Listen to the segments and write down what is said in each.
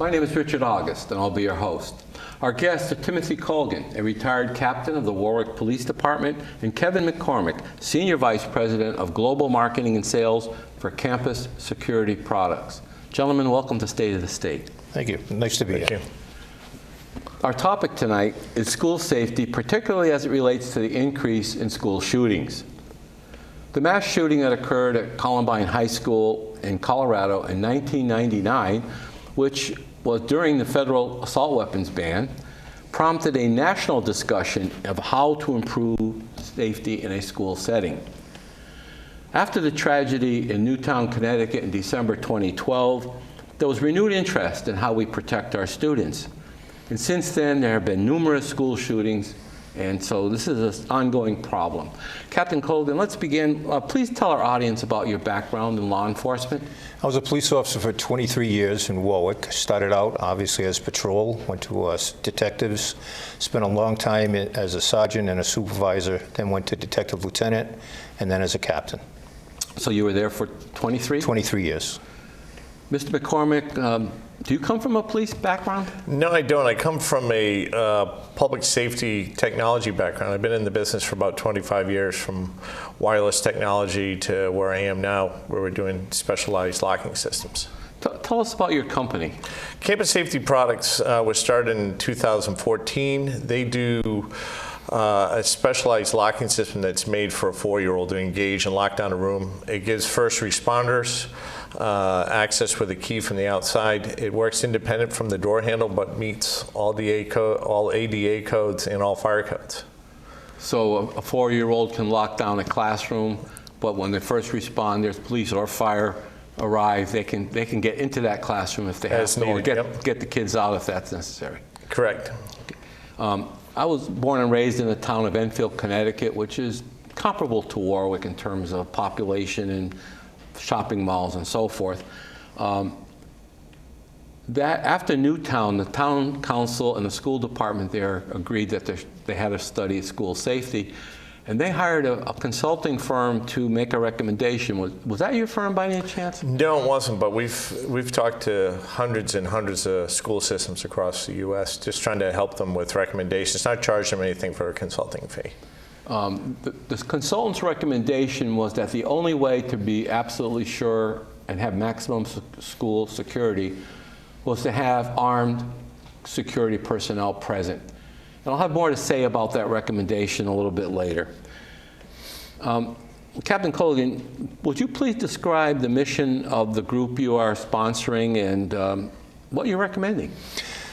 My name is Richard August, and I'll be your host. Our guests are Timothy Colgan, a retired captain of the Warwick Police Department, and Keven McCormick, Senior Vice President of Global Marketing and Sales for Campus Security Products. Gentlemen, welcome to State of the State. Thank you. Nice to be here. Thank you. Our topic tonight is school safety, particularly as it relates to the increase in school shootings. The mass shooting that occurred at Columbine High School in Colorado in 1999, which was during the federal assault weapons ban, prompted a national discussion of how to improve safety in a school setting. After the tragedy in Newtown, Connecticut in December 2012, there was renewed interest in how we protect our students. And since then, there have been numerous school shootings, and so this is an ongoing problem. Captain Colgan, let's begin. Please tell our audience about your background in law enforcement. I was a police officer for 23 years in Warwick. Started out, obviously, as patrol, went to detectives, spent a long time as a sergeant and a supervisor, then went to detective lieutenant, and then as a captain. So you were there for 23? 23 years. Mr. McCormick, do you come from a police background? No, I don't. I come from a public safety technology background. I've been in the business for about 25 years, from wireless technology to where I am now, where we're doing specialized locking systems. Tell us about your company. Campus Safety Products was started in 2014. They do a specialized locking system that's made for a 4-year-old to engage and lock down a room. It gives first responders access with a key from the outside. It works independent from the door handle, but meets all ADA codes and all fire codes. So a 4-year-old can lock down a classroom, but when the first responders, police or fire, arrive, they can get into that classroom if they have to, or get the kids out if that's necessary. Correct. Okay. I was born and raised in the town of Enfield, Connecticut, which is comparable to Warwick in terms of population and shopping malls and so forth. That after Newtown, the town council and the school department there agreed that they had to study school safety, and they hired a consulting firm to make a recommendation. Was that your firm by any chance? No, it wasn't, but we've talked to hundreds and hundreds of school systems across the U.S., just trying to help them with recommendations, not charge them anything for a consulting fee. The consultant's recommendation was that the only way to be absolutely sure and have maximum school security was to have armed security personnel present. And I'll have more to say about that recommendation a little bit later. Captain Colgan, would you please describe the mission of the group you are sponsoring and what you're recommending?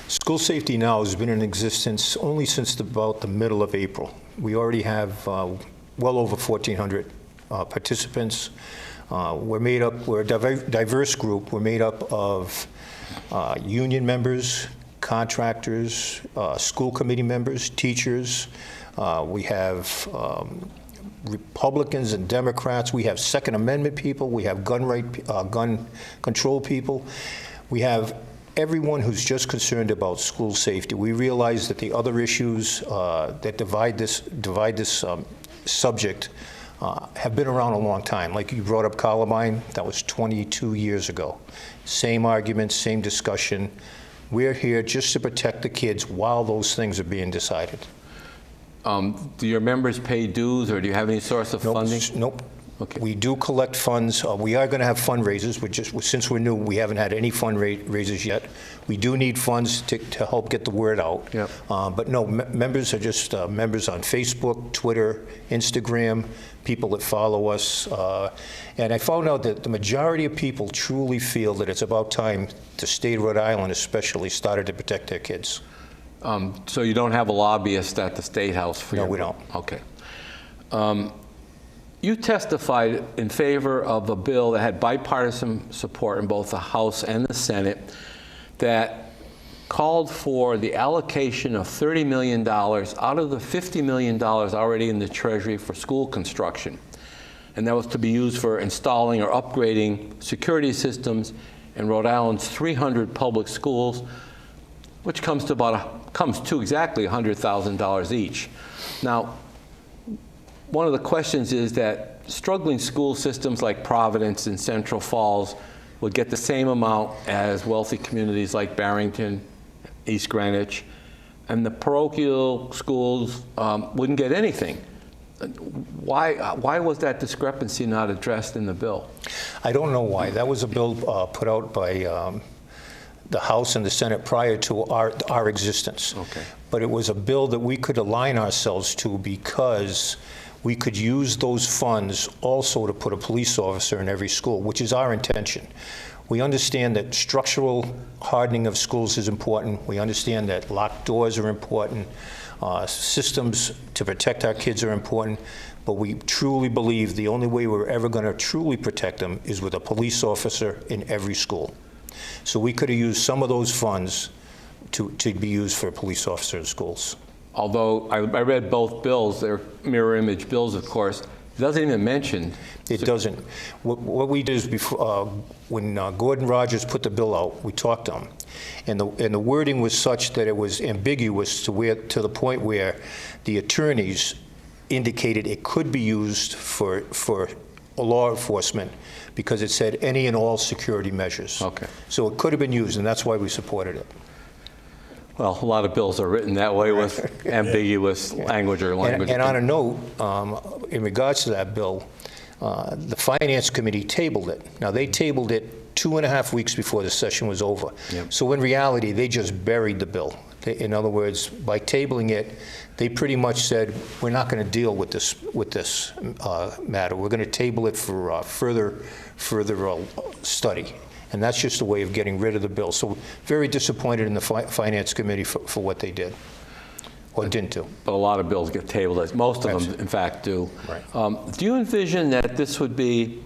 School Safety Now has been in existence only since about the middle of April. We already have well over 1,400 participants. We're a diverse group. We're made up of union members, contractors, school committee members, teachers. We have Republicans and Democrats. We have Second Amendment people. We have gun control people. We have everyone who's just concerned about school safety. We realize that the other issues that divide this subject have been around a long time. Like you brought up Columbine, that was 22 years ago. Same arguments, same discussion. We're here just to protect the kids while those things are being decided. Do your members pay dues, or do you have any source of funding? Nope. Okay. We do collect funds. We are going to have fundraisers. Since we're new, we haven't had any fundraisers yet. We do need funds to help get the word out. Yep. But no, members are just members on Facebook, Twitter, Instagram, people that follow us. And I found out that the majority of people truly feel that it's about time the state of Rhode Island especially started to protect their kids. So you don't have a lobbyist at the State House for No, your we don't. Okay. You testified in favor of a bill that had bipartisan support in both the House and the Senate that called for the allocation of $30 million out of the $50 million already in the Treasury for school construction. And that was to be used for installing or upgrading security systems in Rhode Island's 300 public schools, which comes to exactly $100,000 each. Now, one of the questions is that struggling school systems like Providence and Central Falls would get the same amount as wealthy communities like Barrington, East Greenwich, and the parochial schools wouldn't get anything. Why was that discrepancy not addressed in the bill? I don't know why. That was a bill put out by the House and the Senate prior to our existence. Okay. But it was a bill that we could align ourselves to because we could use those funds also to put a police officer in every school, which is our intention. We understand that structural hardening of schools is important. We understand that locked doors are important. Systems to protect our kids are important. But we truly believe the only way we're ever going to truly protect them is with a police officer in every school. So we could have used some of those funds to be used for police officer in schools. Although I read both bills, they're mirror image bills, of course. It doesn't even mention. It doesn't. What we did is before, when Gordon Rogers put the bill out, we talked to him. And the wording was such that it was ambiguous to the point where the attorneys indicated it could be used for law enforcement because it said any and all security measures. Okay. So it could have been used, and that's why we supported it. Well, a lot of bills are written that way with ambiguous language or language. And on a note, in regards to that bill, the Finance Committee tabled it. Now, they tabled it 2.5 weeks before the session was over. Yep. So in reality, they just buried the bill. In other words, by tabling it, they pretty much said, we're not going to deal with this matter. We're going to table it for further study. And that's just a way of getting rid of the bill. So very disappointed in the Finance Committee for what they did, or didn't do. But a lot of bills get tabled, as most of them, in fact, do. Right. Do you envision that this would be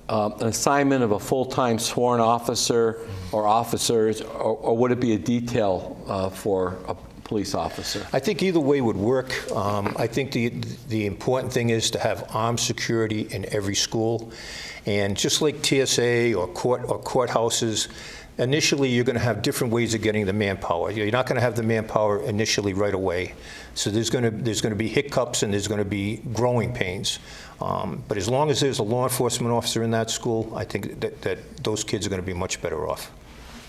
an assignment of a full-time sworn officer or officers, or would it be a detail for a police officer? I think either way would work. I think the important thing is to have armed security in every school. And just like TSA or courthouses, initially you're going to have different ways of getting the manpower. You're not going to have the manpower initially right away. So there's going to be hiccups and there's going to be growing pains. But as long as there's a law enforcement officer in that school, I think that those kids are going to be much better off.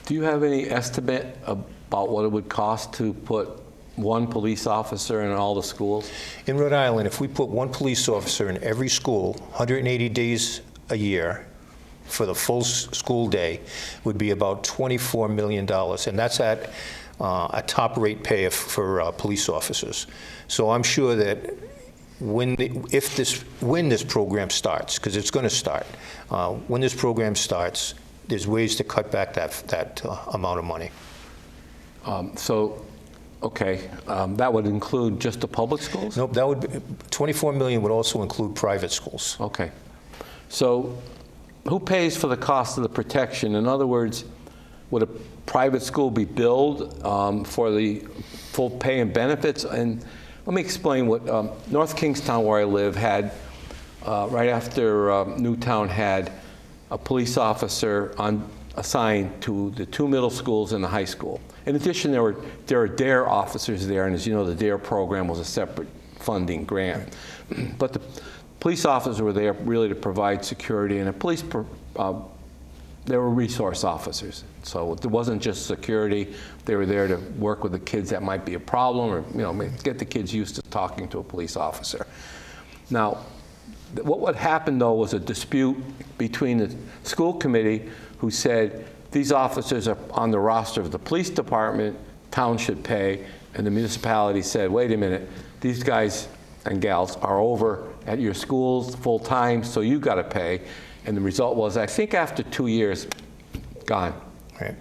Do you have any estimate about what it would cost to put one police officer in all the schools? In Rhode Island, if we put one police officer in every school, 180 days a year for the full school day, would be about $24 million. And that's at a top rate pay for police officers. So I'm sure that when this program starts, because it's going to start, when this program starts, there's ways to cut back that amount of money. Okay, that would include just the public schools? Nope, that would be, $24 million would also include private schools. Okay. So who pays for the cost of the protection? In other words, would a private school be billed for the full pay and benefits? And let me explain what North Kingstown, where I live, had, right after Newtown, had a police officer assigned to the 2 middle schools and the high school. In addition, there are DARE officers there, and as you know, the DARE program was a separate funding grant. But the police officers were there really to provide security, and they were resource officers. So it wasn't just security. They were there to work with the kids that might be a problem, or get the kids used to talking to a police officer. Now, what would happen, though, was a dispute between the school committee, who said these officers are on the roster of the police department, town should pay, and the municipality said, wait a minute, these guys and gals are over at your schools full time, so you got to pay. And the result was, I think after 2 years, gone. Right.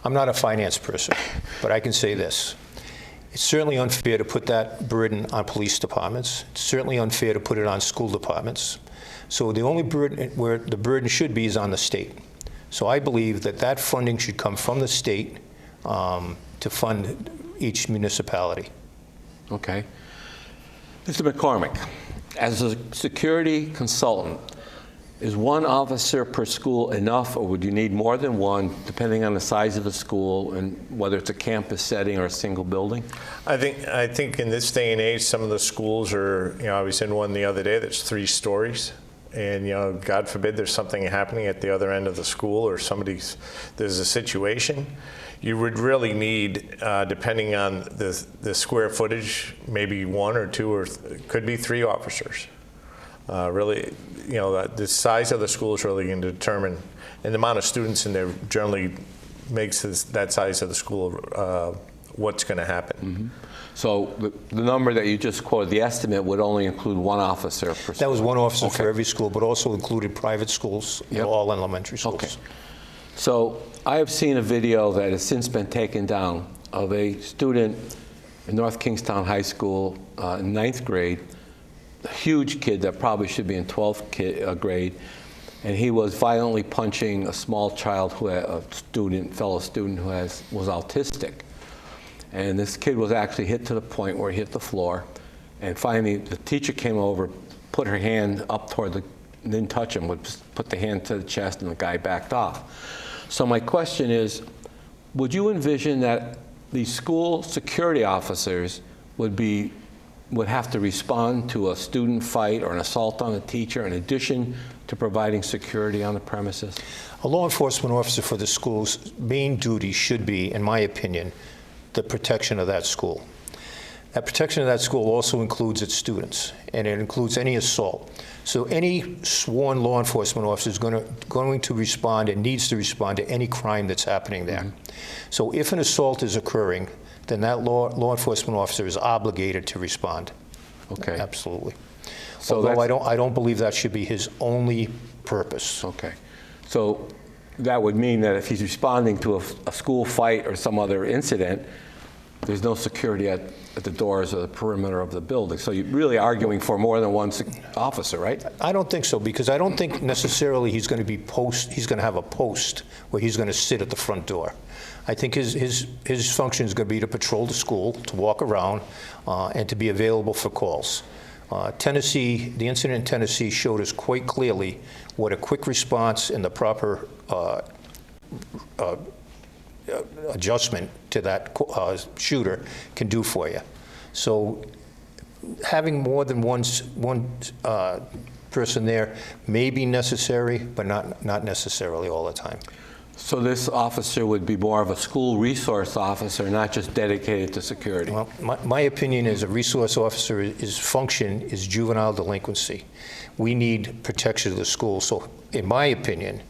I'm not a finance person, but I can say this. It's certainly unfair to put that burden on police departments. It's certainly unfair to put it on school departments. So the only burden where the burden should be is on the state. So I believe that funding should come from the state to fund each municipality. Okay. Mr. McCormick, as a security consultant, is one officer per school enough, or would you need more than one, depending on the size of the school and whether it's a campus setting or a single building? I think in this day and age, some of the schools are, I was in one the other day that's 3 stories, and God forbid there's something happening at the other end of the school, or there's a situation, you would really need, depending on the square footage, maybe 1 or 2 or could be 3 officers. Really, the size of the school is really going to determine, and the amount of students in there generally makes that size of the school what's going to happen. Mm-hmm. So the number that you just quoted, the estimate would only include 1 officer per school? That was 1 officer Okay. for every school, but also included private schools, Yep. all elementary schools. Okay. So I have seen a video that has since been taken down of a student in North Kingstown High School in 9th grade, a huge kid that probably should be in 12th grade, and he was violently punching a small child, fellow student who was autistic. And this kid was actually hit to the point where he hit the floor. And finally, the teacher came over, put her hand up toward didn't touch him, would just put the hand to the chest, and the guy backed off. So my question is, would you envision that the school security officers would have to respond to a student fight or an assault on a teacher in addition to providing security on the premises? A law enforcement officer for the school's main duty should be, in my opinion, the protection of that school. That protection of that school also includes its students, and it includes any assault. So any sworn law enforcement officer is going to respond and needs to respond to any crime that's happening there. Mm-hmm. So if an assault is occurring, then that law enforcement officer is obligated to respond. Okay. Absolutely. So although I don't believe that should be his only purpose. Okay. So that would mean that if he's responding to a school fight or some other incident, there's no security at the doors or the perimeter of the building. So you're really arguing for more than 1 officer, right? I don't think so, because I don't think necessarily he's going to have a post where he's going to sit at the front door. I think his function is going to be to patrol the school, to walk around, and to be available for calls. The incident in Tennessee showed us quite clearly what a quick response and the proper adjustment to that shooter can do for you. So having more than one person there may be necessary, but not necessarily all the time. So this officer would be more of a school resource officer, not just dedicated to security? Well, my opinion is a resource officer, his function is juvenile delinquency. We need protection of the school. So in my opinion,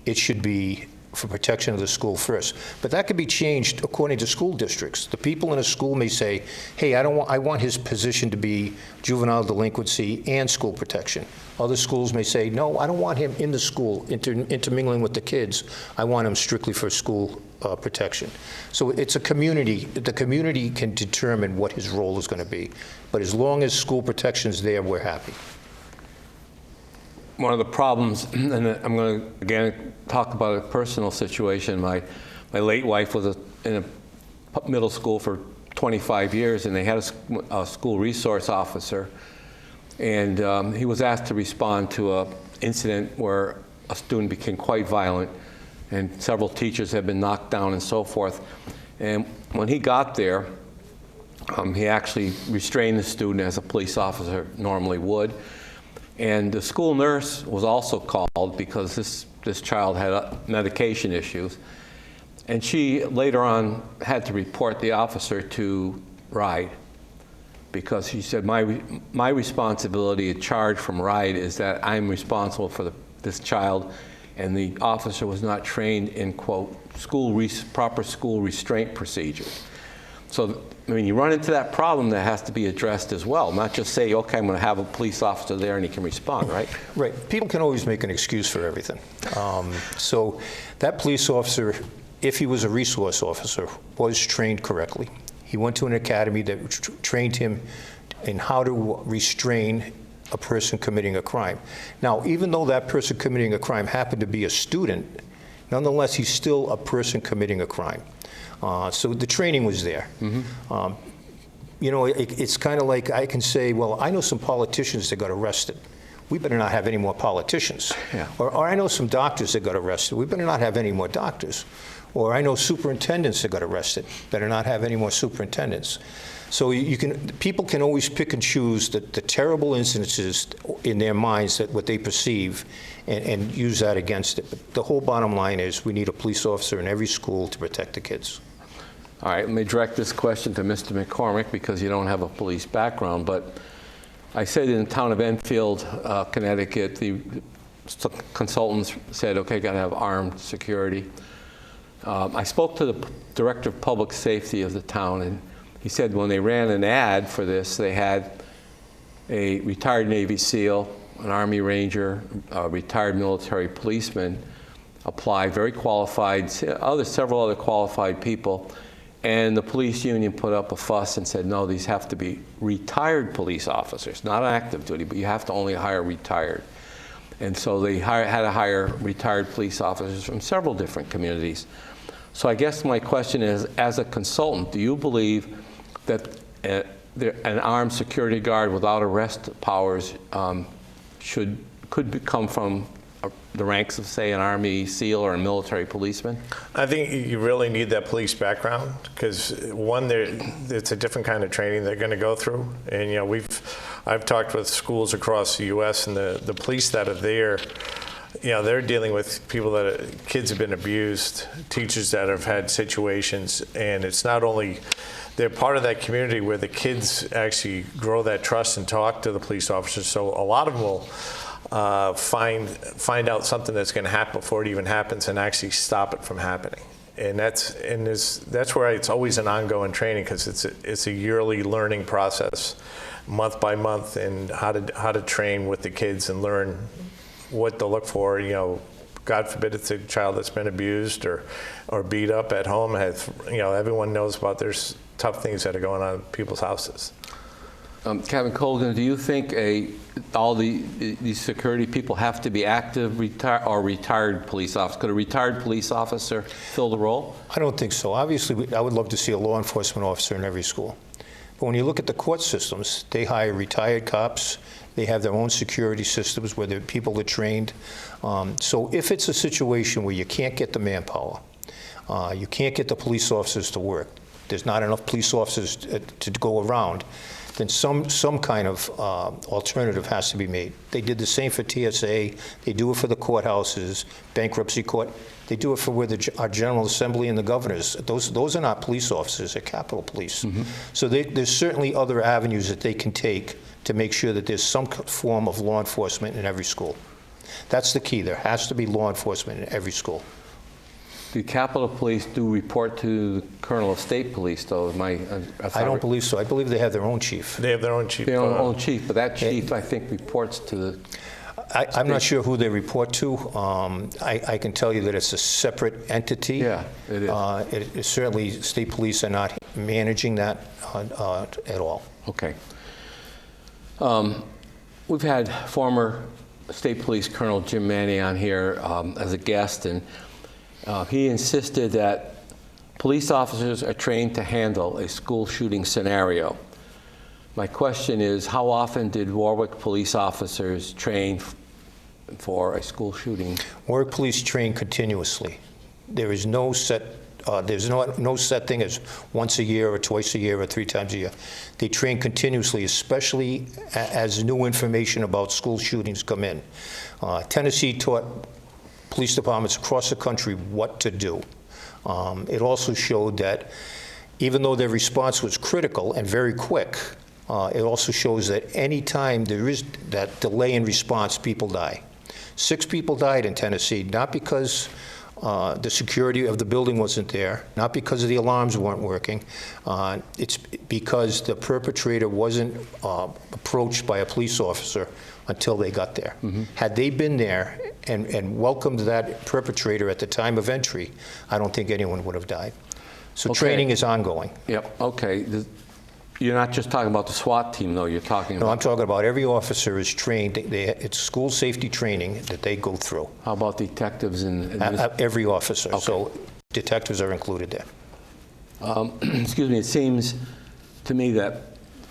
it should be for protection of the school first. But that could be changed according to school districts. The people in a school may say, hey, I want his position to be juvenile delinquency and school protection. Other schools may say, no, I don't want him in the school intermingling with the kids. I want him strictly for school protection. So it's a community. The community can determine what his role is going to be. But as long as school protection is there, we're happy. One of the problems, and I'm going to, again, talk about a personal situation. My late wife was in a middle school for 25 years, and they had a school resource officer. And he was asked to respond to an incident where a student became quite violent, and several teachers had been knocked down and so forth. And when he got there, he actually restrained the student as a police officer normally would. And the school nurse was also called because this child had medication issues. And she later on had to report the officer to RIDE because she said, my responsibility, a charge from RIDE, is that I'm responsible for this child, and the officer was not trained in, quote, proper school restraint procedures. So, I mean, you run into that problem that has to be addressed as well, not just say, okay, I'm going to have a police officer there and he can respond, right? Right. People can always make an excuse for everything. So that police officer, if he was a resource officer, was trained correctly. He went to an academy that trained him in how to restrain a person committing a crime. Now, even though that person committing a crime happened to be a student, nonetheless, he's still a person committing a crime. So the training was there. Mm-hmm. You know, it's kind of like I can say, well, I know some politicians that got arrested. We better not have any more politicians. Yeah. Or I know some doctors that got arrested. We better not have any more doctors. Or I know superintendents that got arrested, better not have any more superintendents. So people can always pick and choose the terrible incidences in their minds, that what they perceive, and use that against it. But the whole bottom line is we need a police officer in every school to protect the kids. All right, let me direct this question to Mr. McCormick because you don't have a police background, but I said in the town of Enfield, Connecticut, the consultants said, okay, got to have armed security. I spoke to the director of public safety of the town, and he said when they ran an ad for this, they had a retired Navy SEAL, an Army Ranger, a retired military policeman apply, very qualified, several other qualified people, and the police union put up a fuss and said, no, these have to be retired police officers, not active duty, but you have to only hire retired. And so they had to hire retired police officers from several different communities. So I guess my question is, as a consultant, do you believe that an armed security guard without arrest powers could come from the ranks of, say, an Army SEAL or a military policeman? I think you really need that police background because, one, it's a different kind of training they're going to go through. And, I've talked with schools across the U.S. and the police that are there, they're dealing with people kids have been abused, teachers that have had situations, and it's not only, they're part of that community where the kids actually grow that trust and talk to the police officers. So a lot of them will find out something that's going to happen before it even happens and actually stop it from happening. And that's where it's always an ongoing training because it's a yearly learning process, month by month, and how to train with the kids and learn what to look for. God forbid it's a child that's been abused or beat up at home. Everyone knows about there's tough things that are going on in people's houses. Captain Colgan, do you think all these security people have to be active or retired police officers? Could a retired police officer fill the role? I don't think so. Obviously, I would love to see a law enforcement officer in every school. But when you look at the court systems, they hire retired cops. They have their own security systems where the people are trained. So if it's a situation where you can't get the manpower, you can't get the police officers to work, there's not enough police officers to go around, then some kind of alternative has to be made. They did the same for TSA. They do it for the courthouses, bankruptcy court. They do it for where our General Assembly and the governors. Those are not police officers. They're Capitol Police. Mm-hmm. So there's certainly other avenues that they can take to make sure that there's some form of law enforcement in every school. That's the key. There has to be law enforcement in every school. The Capitol Police do report to the Colonel of State Police, though. I don't believe so. I believe they have their own chief. They have their own chief. Their own chief, but that chief, I think, reports to the... I'm not sure who they report to. I can tell you that it's a separate entity. Yeah, it is. Certainly, state police are not managing that at all. Okay. We've had former State Police Colonel Jim Manny on here as a guest, and he insisted that police officers are trained to handle a school shooting scenario. My question is, how often did Warwick police officers train for a school shooting? Warwick police train continuously. There is no set, there's no set thing as once a year or twice a year or 3 times a year. They train continuously, especially as new information about school shootings come in. Tennessee taught police departments across the country what to do. It also showed that even though their response was critical and very quick, it also shows that any time there is that delay in response, people die. 6 people died in Tennessee, not because the security of the building wasn't there, not because the alarms weren't working. It's because the perpetrator wasn't approached by a police officer until they got there. Mm-hmm. Had they been there and welcomed that perpetrator at the time of entry, I don't think anyone would have died. So okay. Training is ongoing. Yep, okay. You're not just talking about the SWAT team, though. You're talking about... No, I'm talking about every officer is trained. It's school safety training that they go through. How about detectives and... Every officer. Okay. So detectives are included there. Excuse me. It seems to me that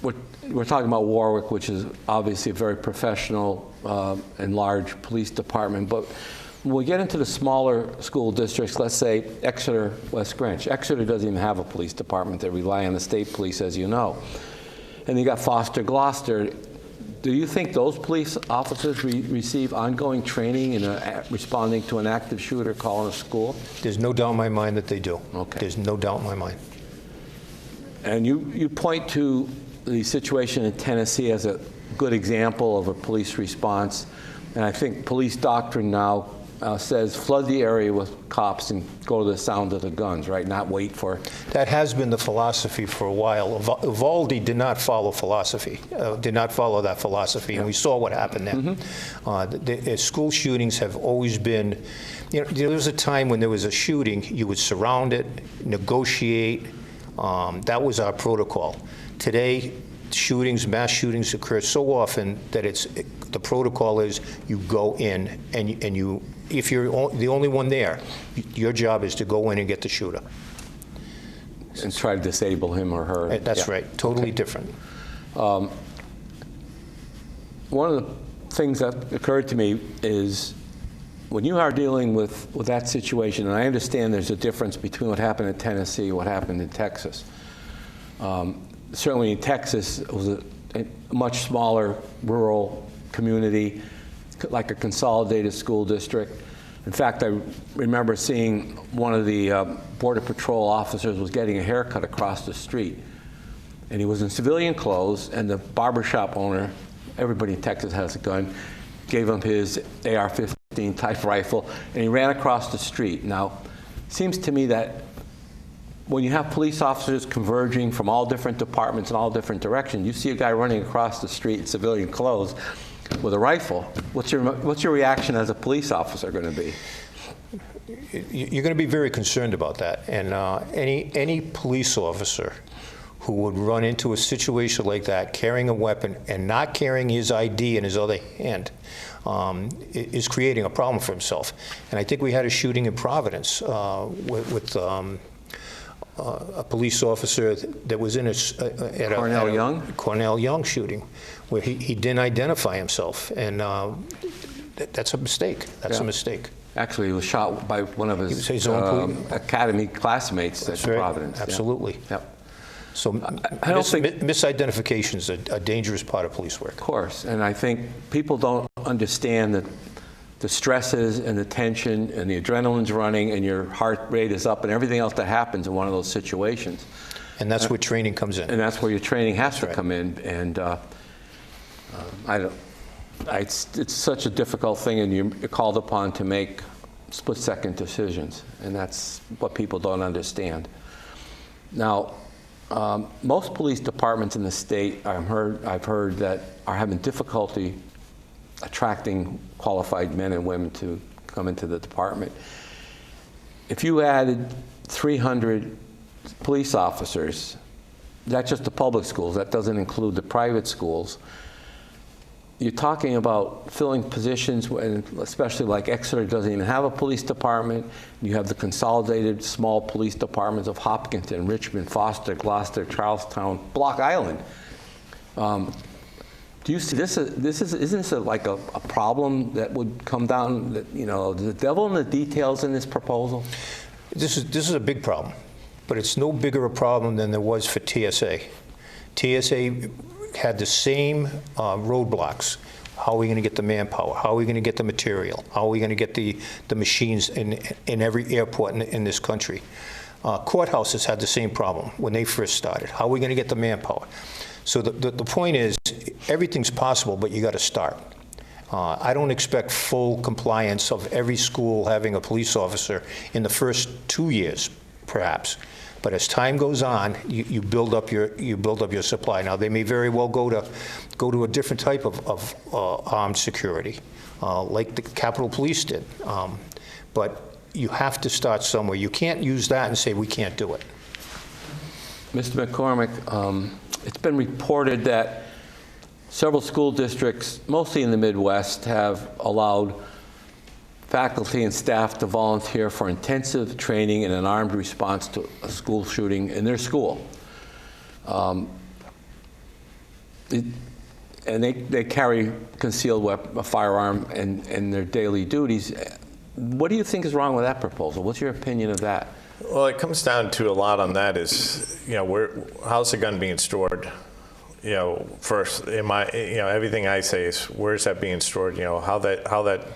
we're talking about Warwick, which is obviously a very professional and large police department, but when we get into the smaller school districts, let's say Exeter, West Greenwich. Exeter doesn't even have a police department. They rely on the state police, as you know. And you got Foster, Gloucester. Do you think those police officers receive ongoing training in responding to an active shooter calling a school? There's no doubt in my mind that they do. Okay. There's no doubt in my mind. And you point to the situation in Tennessee as a good example of a police response. And I think police doctrine now says flood the area with cops and go to the sound of the guns, right? Not wait for. That has been the philosophy for a while. Uvalde did not follow that philosophy, and we saw what happened there. The school shootings have always been, there was a time when there was a shooting, you would surround it, negotiate. That was our protocol. Today, mass shootings occur so often that the protocol is you go in and you, if you're the only one there, your job is to go in and get the shooter. And try to disable him or her. That's right, totally different. One of the things that occurred to me is when you are dealing with that situation, and I understand there's a difference between what happened in Tennessee and what happened in Texas. Certainly in Texas, it was a much smaller rural community, like a consolidated school district. In fact, I remember seeing one of the Border Patrol officers was getting a haircut across the street. And he was in civilian clothes, and the barbershop owner, everybody in Texas has a gun, gave him his AR-15 type rifle, and he ran across the street. Now, it seems to me that when you have police officers converging from all different departments in all different directions, you see a guy running across the street in civilian clothes with a rifle. What's your reaction as a police officer going to be? You're going to be very concerned about that. And any police officer who would run into a situation like that, carrying a weapon and not carrying his ID in his other hand, is creating a problem for himself. And I think we had a shooting in Providence with a police officer that was in at Cornell Young shooting, where he didn't identify himself, and that's a mistake. That's a mistake. Actually, he was shot by one of his academy classmates at Providence. Absolutely. Yeah. So I don't think misidentification is a dangerous part of police work. Of course, and I think people don't understand that the stresses and the tension and the adrenaline's running and your heart rate is up and everything else that happens in one of those situations. And that's where training comes in. And that's where your training has to come in. And it's such a difficult thing, and you're called upon to make split-second decisions, and that's what people don't understand. Now, most police departments in the state, I've heard that are having difficulty attracting qualified men and women to come into the department. If you added 300 police officers, that's just the public schools, that doesn't include the private schools, you're talking about filling positions, especially like Exeter doesn't even have a police department. You have the consolidated small police departments of Hopkinton, Richmond, Foster, Gloucester, Charlestown, Block Island. Do you see isn't this like a problem that would come down, the devil in the details in this proposal? This is a big problem, but it's no bigger a problem than there was for TSA. TSA had the same roadblocks. How are we going to get the manpower? How are we going to get the material? How are we going to get the machines in every airport in this country? Courthouses had the same problem when they first started. How are we going to get the manpower? So the point is, everything's possible, but you got to start. I don't expect full compliance of every school having a police officer in the first 2 years, perhaps. But as time goes on, you build up your supply. Now they may very well go to a different type of armed security, like the Capitol Police did. But you have to start somewhere. You can't use that and say we can't do it. Mr. McCormick, it's been reported that several school districts, mostly in the Midwest, have allowed faculty and staff to volunteer for intensive training in an armed response to a school shooting in their school. And they carry concealed weapon, a firearm in their daily duties. What do you think is wrong with that proposal? What's your opinion of that? Well, it comes down to a lot on that is, how's the gun being stored? First, everything I say is, where's that being stored? How that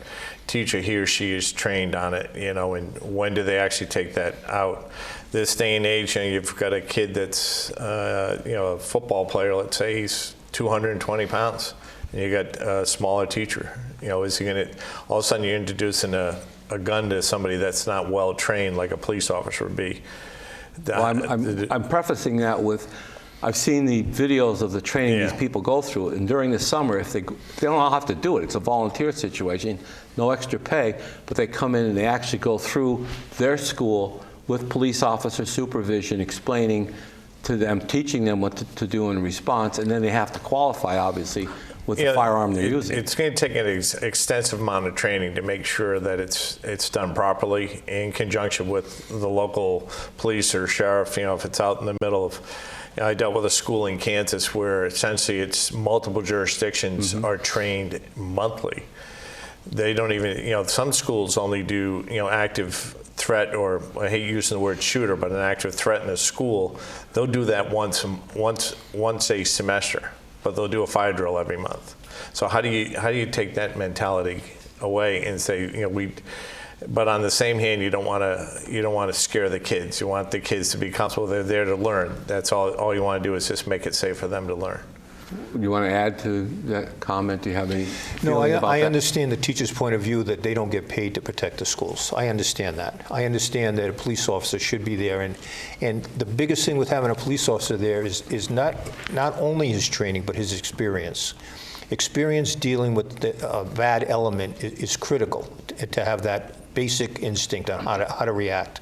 teacher, he or she is trained on it, and when do they actually take that out? This day and age, you've got a kid that's, a football player, let's say he's 220 pounds, and you got a smaller teacher. Is he going to, all of a sudden you're introducing a gun to somebody that's not well trained like a police officer would be? Well, I'm prefacing that with, I've seen the videos of the training these people go through, and during the summer, if they don't all have to do it. It's a volunteer situation, no extra pay, but they come in and they actually go through their school with police officer supervision, explaining to them, teaching them what to do in response, and then they have to qualify, obviously, with the firearm they're using. It's going to take an extensive amount of training to make sure that it's done properly in conjunction with the local police or sheriff. If it's out in the middle of, I dealt with a school in Kansas where essentially it's multiple jurisdictions are trained monthly. They don't even, some schools only do, active threat, or I hate using the word shooter, but an active threat in a school. They'll do that once a semester, but they'll do a fire drill every month. So how do you take that mentality away and say, but on the same hand, you don't want to scare the kids. You want the kids to be comfortable. They're there to learn. That's all you want to do is just make it safe for them to learn. You want to add to that comment? Do you have any No, feeling about I that? understand the teacher's point of view that they don't get paid to protect the schools. I understand that. I understand that a police officer should be there, and the biggest thing with having a police officer there is not only his training, but his experience. Experience dealing with the bad element is critical to have that basic instinct on how to react.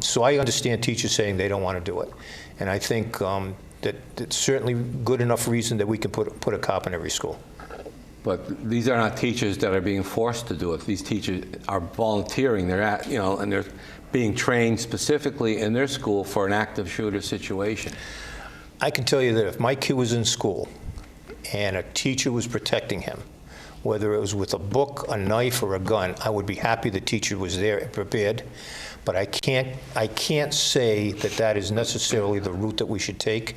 So I understand teachers saying they don't want to do it, and I think that it's certainly good enough reason that we can put a cop in every school. But these are not teachers that are being forced to do it. These teachers are volunteering. They're and they're being trained specifically in their school for an active shooter situation. I can tell you that if my kid was in school and a teacher was protecting him, whether it was with a book, a knife, or a gun, I would be happy the teacher was there and prepared. But I can't say that is necessarily the route that we should take.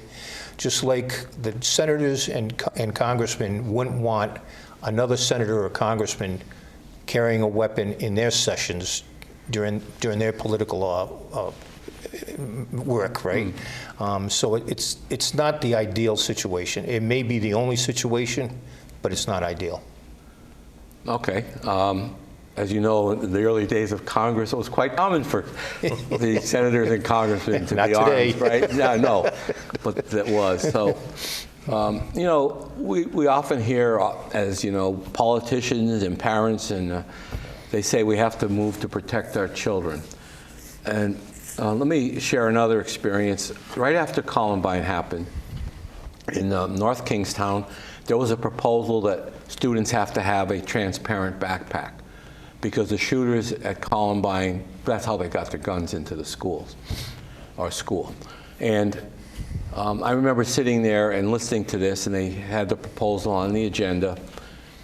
Just like the senators and congressmen wouldn't want another senator or congressman carrying a weapon in their sessions during their political work, right? So it's not the ideal situation. It may be the only situation, but it's not ideal. Okay. As you know, in the early days of Congress, it was quite common for the senators and congressmen to be armed, right? Yeah, no, but that was. So, we often hear, as politicians and parents, and they say we have to move to protect our children. And let me share another experience. Right after Columbine happened, in North Kingstown, there was a proposal that students have to have a transparent backpack, because the shooters at Columbine, that's how they got their guns into the schools, or school. And I remember sitting there and listening to this, and they had the proposal on the agenda,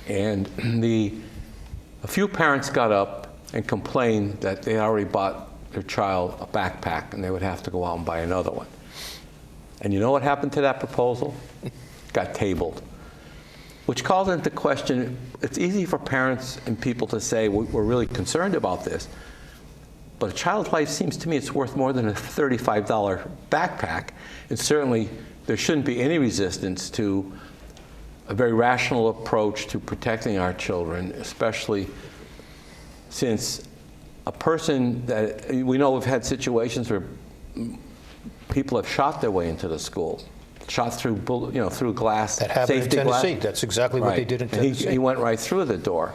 and a few parents got up and complained that they already bought their child a backpack, and they would have to go out and buy another one. And you know what happened to that proposal? It got tabled. Which calls into question, it's easy for parents and people to say, we're really concerned about this, but a child's life seems to me it's worth more than a $35 backpack, and certainly there shouldn't be any resistance to a very rational approach to protecting our children, especially since a person that, we know we've had situations where people have shot their way into the school. Shot through, through glass. That happened in Tennessee. That's exactly what they did in Tennessee. He went right through the door.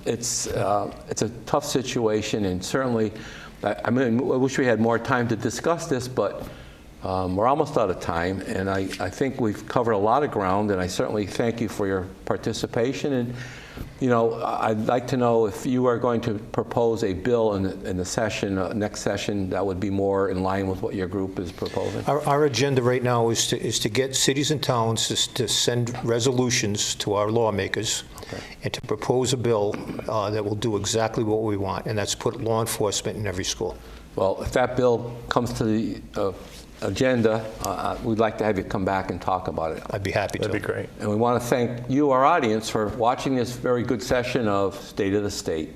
It's a tough situation, and certainly, I wish we had more time to discuss this, but we're almost out of time, and I think we've covered a lot of ground, and I certainly thank you for your participation. And I'd like to know if you are going to propose a bill in the session, next session, that would be more in line with what your group is proposing. Our agenda right now is to get cities and towns to send resolutions to our lawmakers and to propose a bill that will do exactly what we want, and that's put law enforcement in every school. Well, if that bill comes to the agenda, we'd like to have you come back and talk about it. I'd be happy to. That'd be great. And we want to thank you, our audience, for watching this very good session of State of the State.